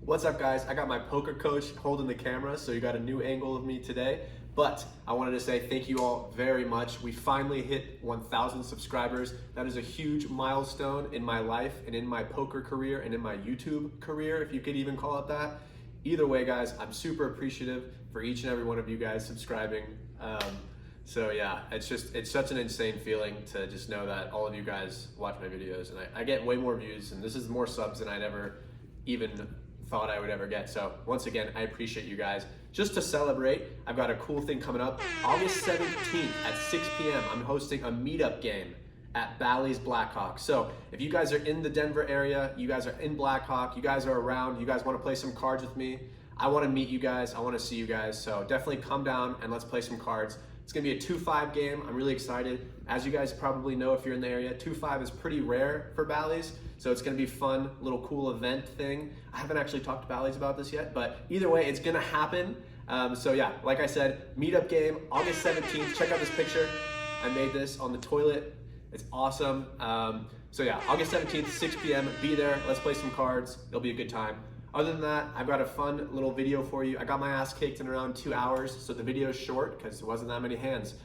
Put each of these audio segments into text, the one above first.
What's up, guys? I got my poker coach holding the camera, so you got a new angle of me today. But I wanted to say thank you all very much. We finally hit 1,000 subscribers. That is a huge milestone in my life and in my poker career and in my YouTube career, if you could even call it that. Either way, guys, I'm super appreciative for each and every one of you guys subscribing. So yeah, it's such an insane feeling to just know that all of you guys watch my videos, and I get way more views, and this is more subs than I'd ever even thought I would ever get. So once again, I appreciate you guys. Just to celebrate, I've got a cool thing coming up. August 17th at 6 p.m. I'm hosting a meetup game at Bally's Blackhawk. So if you guys are in the Denver area, you guys are in Blackhawk, you guys are around, you guys want to play some cards with me, I want to meet you guys, I want to see you guys. So definitely come down and let's play some cards. It's gonna be a 2-5 game. I'm really excited. As you guys probably know if you're in the area, 2-5 is pretty rare for Bally's, so it's gonna be fun, little cool event thing. I haven't actually talked to Bally's about this yet, but either way, it's gonna happen. So yeah, like I said, meetup game, August 17th. Check out this picture. I made this on the toilet. It's awesome. So yeah, August 17th, 6 p.m. Be there. Let's play some cards. It'll be a good time. Other than that, I've got a fun little video for you. I got my ass kicked in around 2 hours, so the video is short because there wasn't that many hands.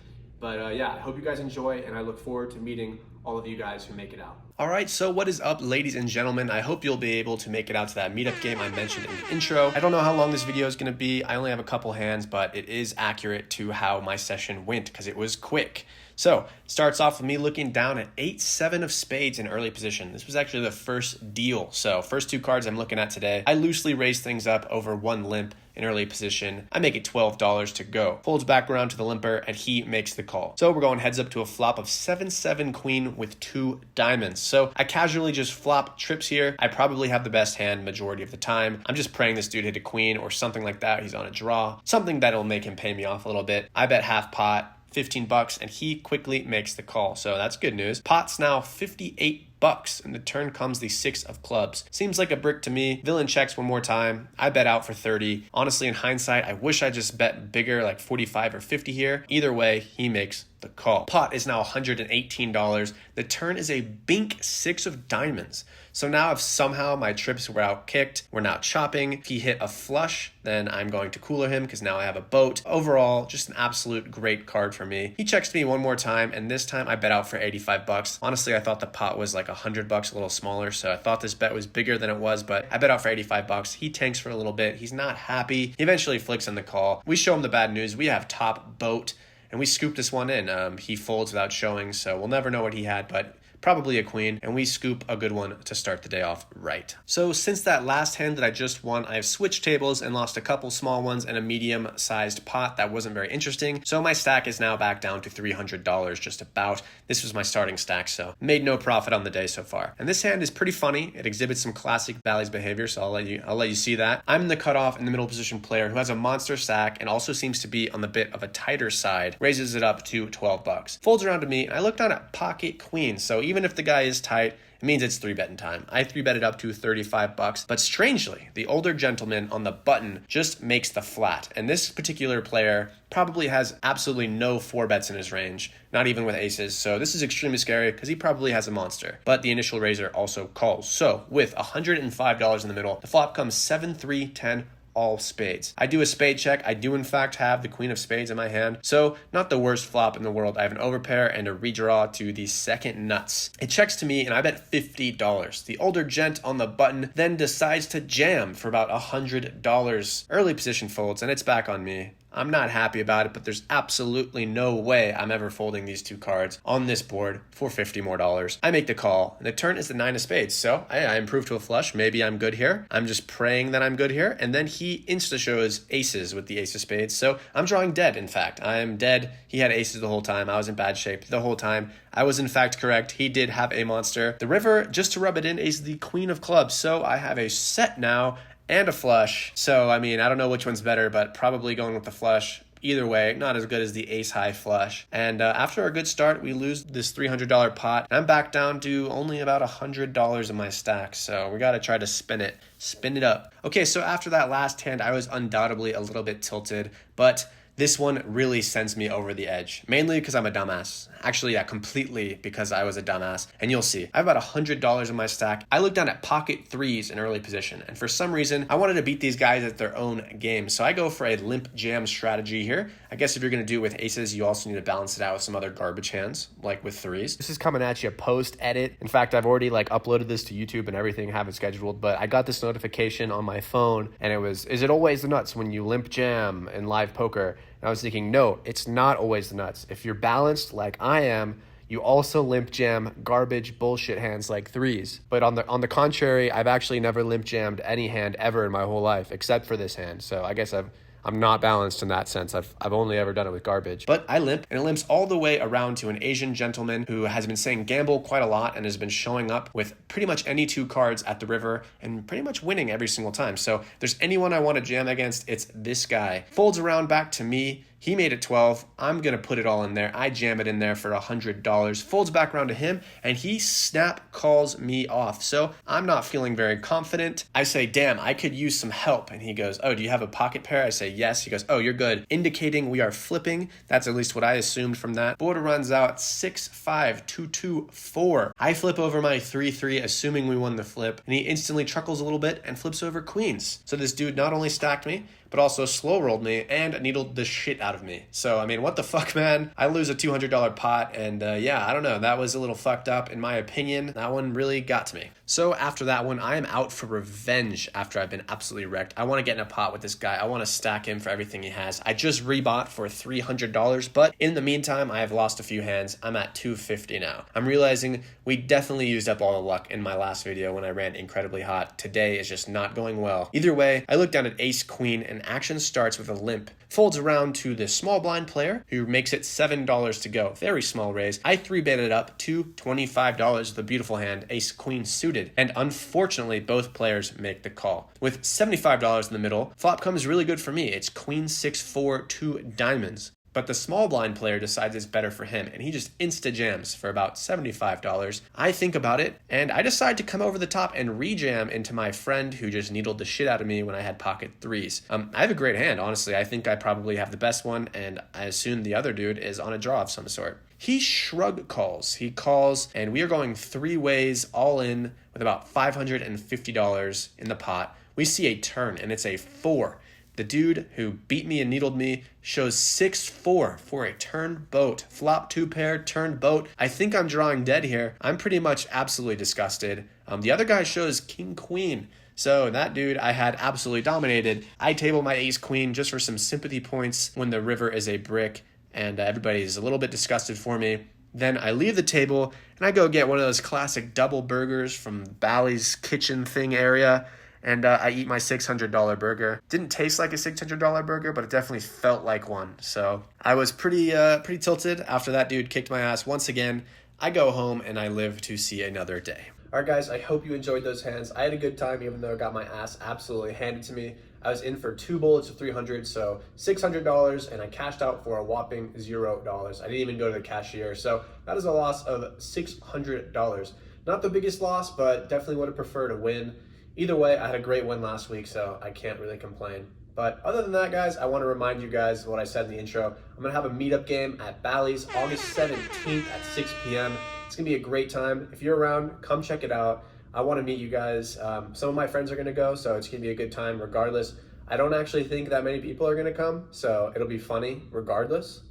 But yeah, I hope you guys enjoy, and I look forward to meeting all of you guys who make it out. All right, so what is up, ladies and gentlemen? I hope you'll be able to make it out to that meetup game I mentioned in the intro. I don't know how long this video is gonna be. I only have a couple hands, but it is accurate to how my session went because it was quick. So, starts off with me looking down at 8-7 of spades in early position. This was actually the first deal. So, first two cards I'm looking at today. I loosely raise things up over one limp in early position. I make it $12 to go. Folds back around to the limper, and he makes the call. So, we're going heads up to a flop of 7-7 queen with 2 diamonds. So, I casually just flop trips here. I probably have the best hand majority of the time. I'm just praying this dude hit a queen or something like that. He's on a draw. Something that'll make him pay me off a little bit. I bet half pot, $15, and he quickly makes the call. So that's good news. Pot's now $58, and the turn comes the 6 of clubs. Seems like a brick to me. Villain checks one more time. I bet out for 30. Honestly, in hindsight, I wish I just bet bigger, like 45 or 50 here. Either way, he makes the call. Pot is now $118. The turn is a bink 6 of diamonds. So now if somehow my trips were out kicked, we're now chopping. If he hit a flush, then I'm going to cooler him because now I have a boat. Overall, just an absolute great card for me. He checks me one more time, and this time I bet out for $85. Honestly, I thought the pot was like $100, a little smaller, so I thought this bet was bigger than it was, but I bet out for $85. He tanks for a little bit. He's not happy. He eventually flicks in the call. We show him the bad news. We have top boat, and we scoop this one in. He folds without showing, so we'll never know what he had, but probably a queen, and we scoop a good one to start the day off right. So since that last hand that I just won, I have switched tables and lost a couple small ones and a medium-sized pot that wasn't very interesting. So my stack is now back down to $300 just about. This was my starting stack, so made no profit on the day so far. And this hand is pretty funny. It exhibits some classic Bally's behavior, so I'll let you see that. I'm the cutoff in the middle position player who has a monster stack and also seems to be on the bit of a tighter side. Raises it up to $12. Folds around to me, and I look down at pocket queen, so even if the guy is tight, it means it's 3-betting time. I 3-bet up to $35, but strangely, the older gentleman on the button just makes the flat. And this particular player probably has absolutely no 4-bets in his range, not even with aces. So this is extremely scary because he probably has a monster. But the initial raiser also calls. So with $105 in the middle, the flop comes 7-3-10, all spades. I do a spade check. I do in fact have the queen of spades in my hand, so not the worst flop in the world. I have an overpair and a redraw to the second nuts. It checks to me and I bet $50. The older gent on the button then decides to jam for about $100. Early position folds and it's back on me. I'm not happy about it, but there's absolutely no way I'm ever folding these two cards on this board for $50 more. I make the call, and the turn is the 9 of spades, so I improve to a flush. Maybe I'm good here. I'm just praying that I'm good here, and then he insta-shows aces with the ace of spades, so I'm drawing dead, in fact. I am dead. He had aces the whole time. I was in bad shape the whole time. I was in fact correct. He did have a monster. The river, just to rub it in, is the queen of clubs, so I have a set now, and a flush. So, I mean, I don't know which one's better, but probably going with the flush. Either way, not as good as the ace-high flush. And after a good start, we lose this $300 pot. I'm back down to only about $100 in my stack, so we got to try to spin it up. Okay, so after that last hand, I was undoubtedly a little bit tilted, but This one really sends me over the edge, mainly because I'm a dumbass. Actually, yeah, completely because I was a dumbass. And you'll see, I have about $100 in my stack. I looked down at pocket threes in early position, and for some reason, I wanted to beat these guys at their own game. So I go for a limp jam strategy here. I guess if you're going to do it with aces, you also need to balance it out with some other garbage hands, like with threes. This is coming at you post-edit. In fact, I've already uploaded this to YouTube and everything, have it scheduled, but I got this notification on my phone, and it was, is it always the nuts when you limp jam in live poker? And I was thinking, no, it's not always the nuts. If you're balanced like I am, you also limp jam garbage bullshit hands like threes. But on the contrary, I've actually never limp jammed any hand ever in my whole life, except for this hand. So I guess I'm not balanced in that sense. I've only ever done it with garbage. But I limp, and it limps all the way around to an Asian gentleman who has been saying gamble quite a lot and has been showing up with pretty much any two cards at the river and pretty much winning every single time. So if there's anyone I want to jam against, it's this guy. Folds around back to me. He made it 12. I'm going to put it all in there. I jam it in there for $100. Folds back around to him, and he snap calls me off. So I'm not feeling very confident. I say, damn, I could use some help. And he goes, oh, do you have a pocket pair? I say, yes. He goes, oh, you're good. Indicating we are flipping. That's at least what I assumed from that. Board runs out 6-5, 2-2, 4. I flip over my 3-3, assuming we won the flip, and he instantly chuckles a little bit and flips over queens. So this dude not only stacked me, but also slow rolled me and needled the shit out of me. So, I mean, what the fuck, man? I lose a $200 pot, and yeah, I don't know. That was a little fucked up, in my opinion. That one really got to me. So after that one, I am out for revenge after I've been absolutely wrecked. I want to get in a pot with this guy. I want to stack him for everything he has. I just rebought for $300, but in the meantime, I have lost a few hands. I'm at $250 now. I'm realizing we definitely used up all the luck in my last video when I ran incredibly hot. Today is just not going well. Either way, I look down at ace queen, and action starts with a limp. Folds around to the small blind player who makes it $7 to go. Very small raise. I 3-bet it up to $25 with a beautiful hand, ace queen suited. And unfortunately, both players make the call. With $75 in the middle, flop comes really good for me. It's queen 6-4, 2 diamonds. But the small blind player decides it's better for him, and he just insta-jams for about $75. I think about it, and I decide to come over the top and re-jam into my friend who just needled the shit out of me when I had pocket threes. I have a great hand, honestly. I think I probably have the best one, and I assume the other dude is on a draw of some sort. He shrug calls. He calls, and we are going 3 ways all in with about $550 in the pot. We see a turn, and it's a 4. The dude who beat me and needled me shows 6-4 for a turn boat. Flop 2 pair, turn boat. I think I'm drawing dead here. I'm pretty much absolutely disgusted. The other guy shows king queen. So that dude I had absolutely dominated. I table my ace queen just for some sympathy points when the river is a brick, and everybody's a little bit disgusted for me. Then I leave the table and I go get one of those classic double burgers from Bally's kitchen thing area. And I eat my $600 burger. Didn't taste like a $600 burger, but it definitely felt like one. So I was pretty tilted after that dude kicked my ass once again. I go home and I live to see another day. All right, guys, I hope you enjoyed those hands. I had a good time, even though I got my ass absolutely handed to me. I was in for 2 bullets of 300, so $600, and I cashed out for a whopping $0. I didn't even go to the cashier, so that is a loss of $600. Not the biggest loss, but definitely would have preferred a win. Either way, I had a great win last week, so I can't really complain. But other than that, guys, I want to remind you guys what I said in the intro. I'm going to have a meetup game at Bally's August 17th at 6 p.m. It's going to be a great time. If you're around, come check it out. I want to meet you guys. Some of my friends are going to go, so it's going to be a good time regardless. I don't actually think that many people are going to come, so it'll be funny regardless.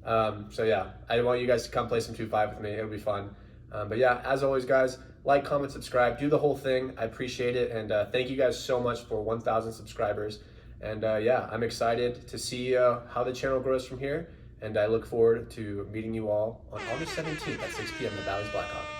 So yeah, I want you guys to come play some 2-5 with me. It'll be fun. But yeah, as always, guys, like, comment, subscribe, do the whole thing. I appreciate it, and thank you guys so much for 1,000 subscribers. And yeah, I'm excited to see how the channel grows from here, and I look forward to meeting you all on August 17th at 6 p.m. at Bally's Blackhawk.